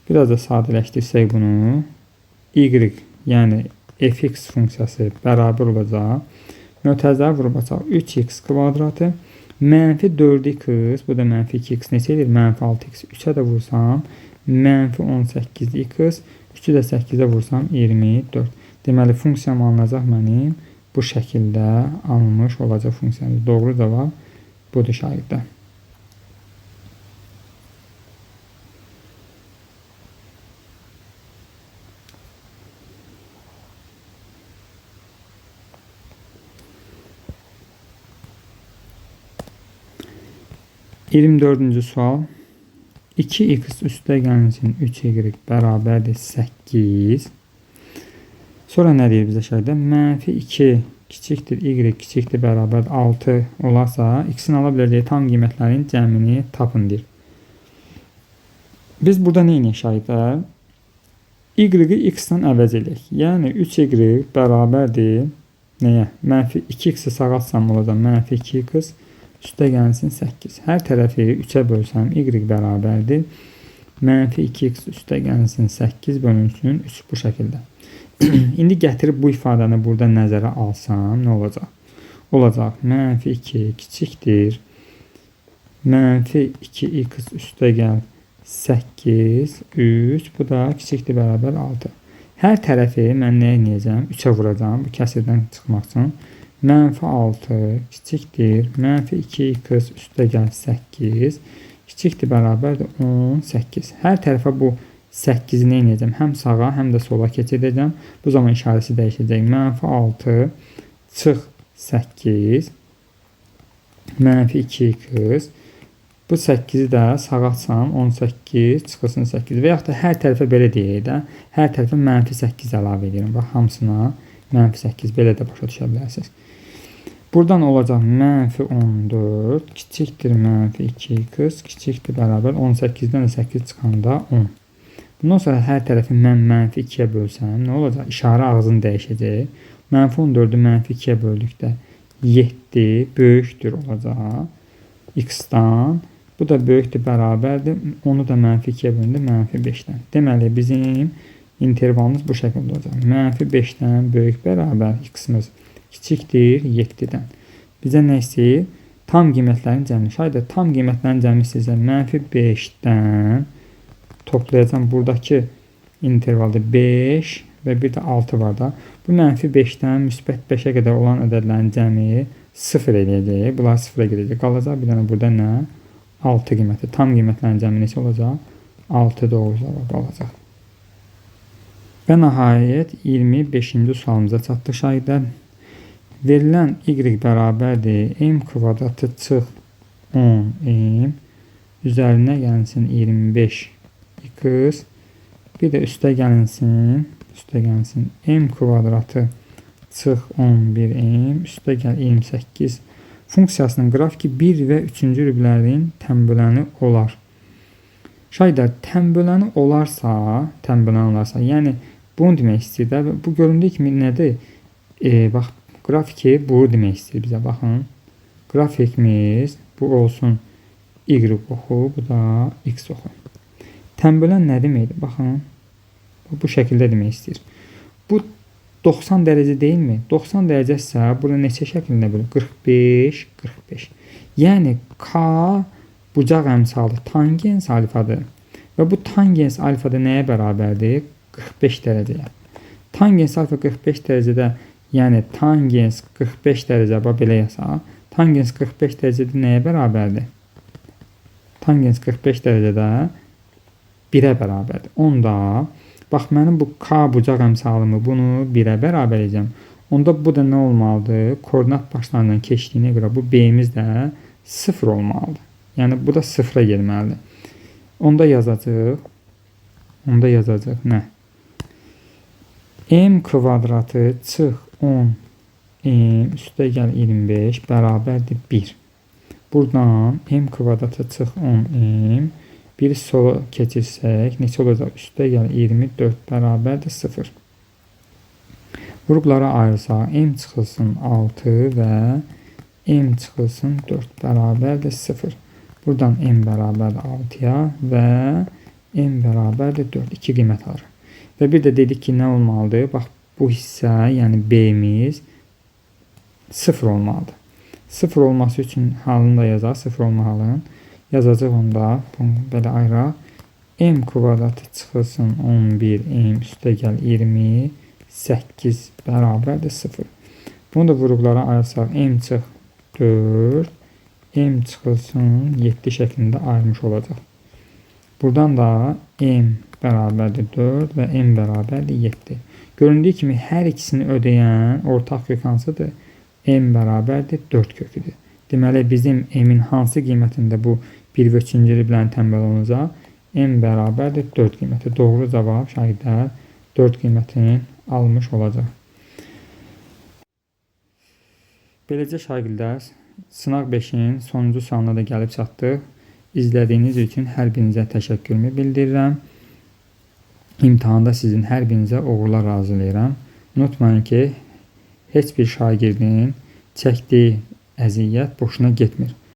Biraz da sadələşdirsək bunu. Y, yəni fx funksiyası bərabər olacaq. Mötəzə vurub açaq 3x kvadratı -4x, bu da -2x neçə edir? -6x. 3'ə də vursam -18x, 3'ü də 8'ə vursam 24. Deməli funksiyam alınacaq mənim bu şəkildə alınmış olacaq funksiyamız. Doğru cavab budur şahiddə. %24-cü sual. 2x üstəgəlsin 3y bərabərdir 8. Sonra nə deyir bizə şəhərdə? -2 kiçikdir y kiçikdir bərabər 6 olarsa x-in ala biləcəyi tam qiymətlərin cəmini tapın deyir. Biz burada nə edək şəhərdə? Y-i x-dən əvəz edək. Yəni 3y bərabərdir nəyə? -2x-i sağa atsam olacaq -2x üstəgəlsin 8. Hər tərəfi 3'ə bölsəm y bərabərdir. -2x üstəgəlsin 8 bölünsün 3 bu şəkildə. İndi gətirib bu ifadəni burada nəzərə alsam nə olacaq? Olacaq -2 kiçikdir. -2x üstəgəl 8 3 bu da kiçikdir bərabər 6. Hər tərəfi mən nə edəcəm? 3'ə vuracağım bu kəsirdən çıxmaq üçün. -6 kiçikdir. -2x üstəgəl 8 kiçikdir bərabərdir 18. Hər tərəfə bu 8'i nə edəcəm? Həm sağa, həm də sola keçirəcəm. Bu zaman işarəsi dəyişəcək. -6 çıx 8 -2x. Bu 8'i də sağa atsam 18 çıxılsın 8. Və yaxud da hər tərəfə belə deyək də. Hər tərəfə -8 əlavə edirəm. Bax hamısına -8 belə də başa düşə bilərsiniz. Buradan olacaq -14 kiçikdir -2x kiçikdir bərabər 18'dən 8 çıxanda 10. Bundan sonra hər tərəfi mən -2'yə bölsəm nə olacaq? İşarə ağzını dəyişəcək. -14'ü -2'yə böldükdə 7 böyükdür olacaq x-dan. Bu da böyükdür bərabərdir. Onu da -2'yə böldü -5'dən. Deməli bizim intervalımız bu şəkildə olacaq. -5'dən böyük bərabər x-imiz kiçikdir 7'dən. bizə nə istəyir? Tam qiymətlərin cəmini. Şayət tam qiymətlərin cəmi istəyirsə, -5-dən toplayacağım. Buradakı intervalda 5 və bir də 6 var da. Bu -5-dən müsbət 5-ə qədər olan ədədlərin cəmi 0 eləyəcək. Bunlar 0-a gedəcək. Qalacaq bir dənə burada nə? 6 qiyməti. Tam qiymətlərin cəmi neçə olacaq? 6 doğru cavab qalacaq. Və nəhayət 25-ci sualımıza çatdıq şagirdlər. Verilən y bərabərdir m kvadratı çıx 10m üzərinə gəlsin 25x bir də üstə gəlinsin m kvadratı çıx 11m üstə gəl 28 funksiyasının qrafiki 1 və 3-cü rüblərin tənböləni olar. Şagirdlər, tənböləni olarsa, yəni bunu demək istəyir də, bu göründüyü kimi nədir? Bax, qrafiki bu demək istəyir bizə, baxın. Qrafikimiz bu olsun y oxu, bu da x oxu. Tənbölən nə deməkdir? Baxın, bu şəkildə demək istəyir. Bu 90 dərəcə deyilmi? 90 dərəcə isə burada neçə şəklində bölür? 45, 45. Yəni, k bucaq əmsalı tangens alfadır. Və bu tangens alfada nəyə bərabərdir? 45 dərəcəyə. Tangens alfa 45 dərəcədə, yəni tangens 45 dərəcə, belə yazaq. Tangens 45 dərəcədə nəyə bərabərdir? Tangens 45 dərəcədə 1-ə bərabərdir. Onda, bax, mənim bu k bucaq əmsalımı bunu 1-ə bərabər edəcəm. Onda bu da nə olmalıdır? Koordinat başlarından keçdiyinə görə bu b-imiz də 0 olmalıdır. Yəni, bu da 0-a gelməlidir. Onda yazacaq nə? M kvadratı çıx 10 m üstə gəl 25 bərabərdir 1. Buradan m kvadratı çıx 10 m bir sola keçirsək, neçə olacaq? Üstə gəl 24 bərabərdir 0. Qruplara ayırsaq, m çıxılsın 6 və m çıxılsın 4 bərabərdir 0. Buradan m bərabərdir 6-ya və m bərabərdir 4. 2 qiymət alır. Və bir də dedik ki, nə olmalıdır? Bax, bu hissə, yəni b-miz 0 olmalıdır. 0 olması üçün halını da yazaq, 0 olma halını. Yazacaq onda, bunu belə ayıraq. M kvadratı çıxılsın 11, m üstə gəl 28 bərabərdir 0. Bunu da vuruqlara ayırsaq, m çıx 4, m çıxılsın 7 şəklində ayırmış olacaq. Buradan da m bərabərdir 4 və m bərabərdir 7. Göründüyü kimi hər ikisini ödəyən ortaq kök hansıdır? M bərabərdir 4 köküdür. Deməli, bizim m-in hansı qiymətində bu 1 və 3-cü rüblərin tənbəl olunacaq? M bərabərdir 4 qiyməti. Doğru cavab şagirdlər 4 qiymətini almış olacaq. Beləcə şagirdlər, sınaq 5-in sonuncu sualına da gəlib çatdıq. İzlədiyiniz üçün hər birinizə təşəkkürümü bildirirəm. İmtahanda sizin hər birinizə uğurlar arzulayıram. Unutmayın ki, heç bir şagirdin çəkdiyi əziyyət boşuna getmir.